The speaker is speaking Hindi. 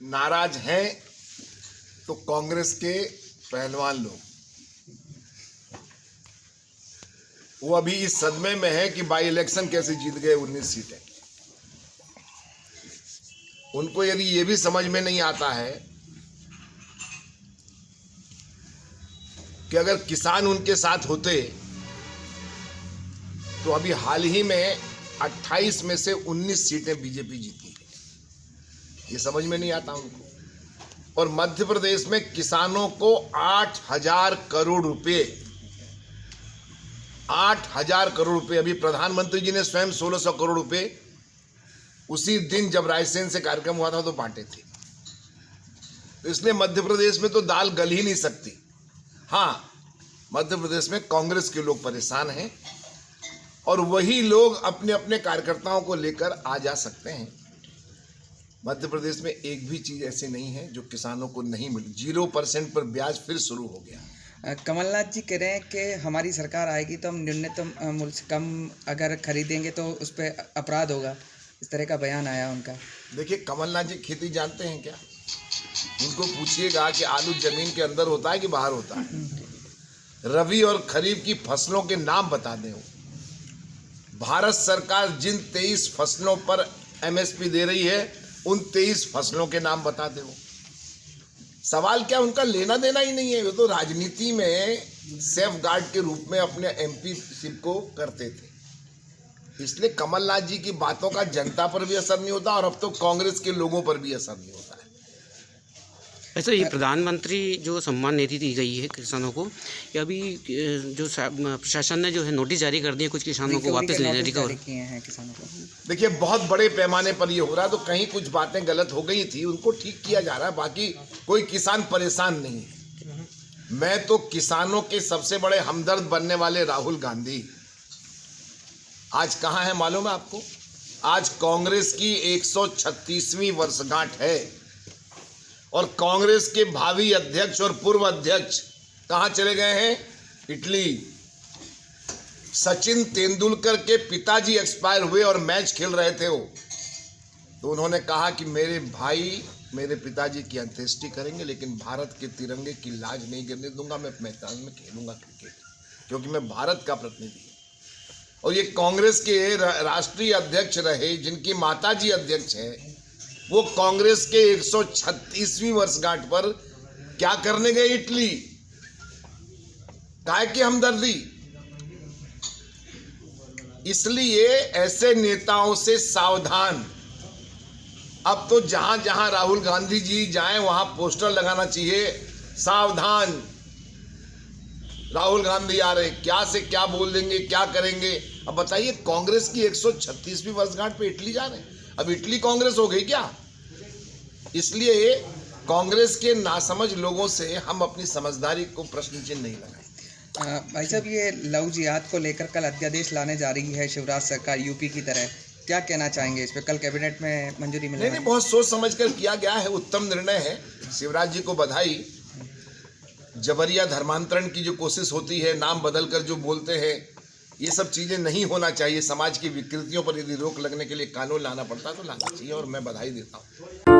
नाराज हैं तो कांग्रेस के पहलवान लोग, वो अभी इस सदमे में है कि बाई इलेक्शन कैसे जीत गए 19 सीटें। उनको यदि ये भी समझ में नहीं आता है कि अगर किसान उनके साथ होते तो अभी हाल ही में 28 में से 19 सीटें बीजेपी जीती है, ये समझ में नहीं आता उनको। और मध्य प्रदेश में किसानों को 8,000 करोड़ रुपए, 8,000 करोड़ रुपए, अभी प्रधानमंत्री जी ने स्वयं 1,600 करोड़ रुपए उसी दिन जब रायसेन से कार्यक्रम हुआ था तो बांटे थे। तो इसलिए मध्य प्रदेश में तो दाल गल ही नहीं सकती। हाँ, मध्य प्रदेश में कांग्रेस के लोग परेशान हैं और वही लोग अपने अपने कार्यकर्ताओं को लेकर आ जा सकते हैं। मध्य प्रदेश में एक भी चीज ऐसी नहीं है जो किसानों को नहीं मिली। 0% पर ब्याज फिर शुरू हो गया। कमलनाथ जी कह रहे हैं कि हमारी सरकार आएगी तो हम न्यूनतम मूल्य से कम अगर खरीदेंगे तो उस पर अपराध होगा, इस तरह का बयान आया उनका। देखिए, कमलनाथ जी खेती जानते हैं क्या? उनको पूछिएगा कि आलू जमीन के अंदर होता है कि बाहर होता है। रबी और खरीफ की फसलों के नाम बता दें। भारत सरकार जिन 23 फसलों पर MSP दे रही है उन 23 फसलों के नाम बता दे। सवाल क्या, उनका लेना देना ही नहीं है। वो तो राजनीति में सेफ गार्ड के रूप में अपने MP को करते थे। इसलिए कमलनाथ जी की बातों का जनता पर भी असर नहीं होता और अब तो कांग्रेस के लोगों पर भी असर नहीं होता है। ऐसा ये प्रधानमंत्री जो सम्मान निधि दी गई है किसानों को, या अभी जो प्रशासन ने जो है नोटिस जारी कर दिए कुछ किसानों को वापस लेने रिकवर किए हैं किसानों को। देखिए, बहुत बड़े पैमाने पर ये हो रहा है, तो कहीं कुछ बातें गलत हो गई थी, उनको ठीक किया जा रहा है। बाकी कोई किसान परेशान नहीं है। मैं तो किसानों के सबसे बड़े हमदर्द बनने वाले राहुल गांधी आज कहाँ है मालूम है आपको? आज कांग्रेस की 136वीं वर्षगांठ है और कांग्रेस के भावी अध्यक्ष और पूर्व अध्यक्ष कहाँ चले गए हैं? इटली। सचिन तेंदुलकर के पिताजी एक्सपायर हुए और मैच खेल रहे थे वो, तो उन्होंने कहा कि मेरे भाई मेरे पिताजी की अंत्येष्टि करेंगे लेकिन भारत के तिरंगे की लाज नहीं गिरने दूंगा। मैं मैदान में खेलूंगा क्रिकेट क्योंकि मैं भारत का प्रतिनिधि हूं। और ये कांग्रेस के राष्ट्रीय अध्यक्ष रहे जिनकी माताजी अध्यक्ष है, वो कांग्रेस के 136वीं वर्षगांठ पर क्या करने गए? इटली। काहे की हमदर्दी? इसलिए ऐसे नेताओं से सावधान। अब तो जहां जहां राहुल गांधी जी जाएं वहां पोस्टर लगाना चाहिए, सावधान राहुल गांधी आ रहे, क्या से क्या बोल देंगे, क्या करेंगे। अब बताइए, कांग्रेस की 136वीं वर्षगांठ पे इटली जा रहे हैं। अब इटली कांग्रेस हो गई क्या? इसलिए कांग्रेस के नासमझ लोगों से हम अपनी समझदारी को प्रश्न चिन्ह नहीं लगाएं। भाई साहब, ये लव जिहाद को लेकर कल अध्यादेश लाने जा रही है शिवराज सरकार यूपी की तरह, क्या कहना चाहेंगे इस पे? कल कैबिनेट में मंजूरी मिली? नहीं, बहुत सोच समझ कर किया गया है, उत्तम निर्णय है। शिवराज जी को बधाई। जबरिया धर्मांतरण की जो कोशिश होती है, नाम बदल कर जो बोलते हैं, ये सब चीज़ें नहीं होना चाहिए। समाज की विकृतियों पर यदि रोक लगने के लिए कानून लाना पड़ता तो लाना चाहिए और मैं बधाई देता हूँ।